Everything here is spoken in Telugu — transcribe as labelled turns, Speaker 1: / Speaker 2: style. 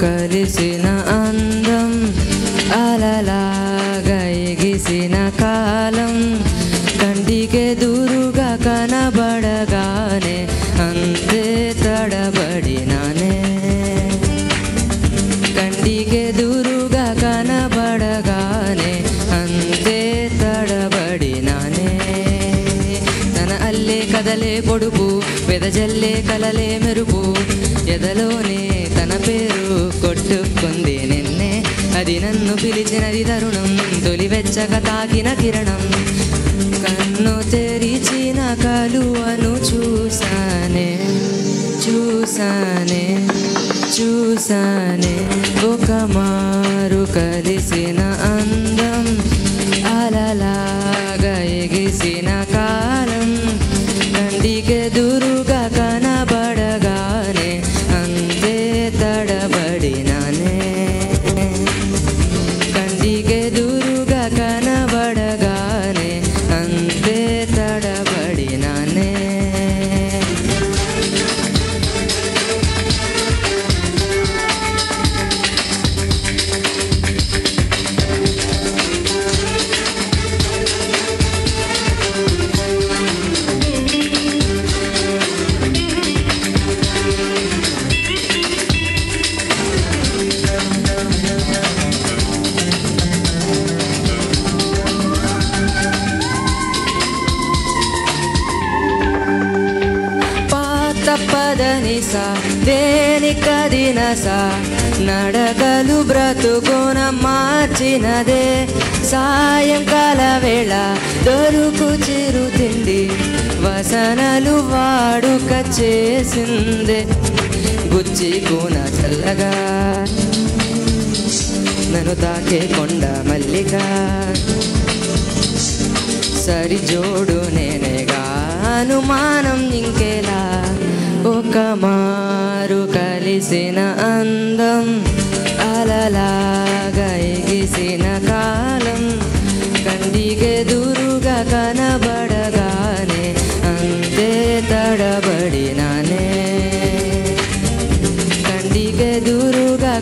Speaker 1: కలిసిన అందం అలలాగా ఎగిసిన కాలం కంటికే దూరుగా కనబడగానే అంతే తడబడినానే కంటికే దూరుగా కనబడగానే అంతే తడబడినానే తన అల్లే కదలే పొడుపు వెదజల్లే కలలే మెరుపు ఎదలోనే తన పేరు కొట్టుకుంది నిన్నే అది నన్ను పిలిచినది తరుణం తొలి వెచ్చక తాకిన కిరణం కన్ను తెరిచిన కలువను చూసానే చూసానే చూసానే ఒక మారు కలిసిన అందం అలలాగా ఎగిసిన కాలం కంటికే దూరుగా కనబడగానే అంతే తడబడినానే కంటికే దూరుగా కనబడగానే అంతే తడబడినానే తప్పదనిసా దేనికదినసా నడకలు బ్రతుకున మార్చినదే సాయంకాల వేళ దొరుకు చిరు తిండి వసనలు వాడుక చేసిందే గుచ్చికున చల్లగా నన్ను తాకే కొండ మల్లిక సరిజోడు నేనేగా అనుమానం ఇంకేలా ఒక మారు కలిసిన అందం అలలాగా ఎగిసిన కాలం కంటికే దూరుగా కనబడగానే అంతే తడబడినానే కంటికే దూరుగా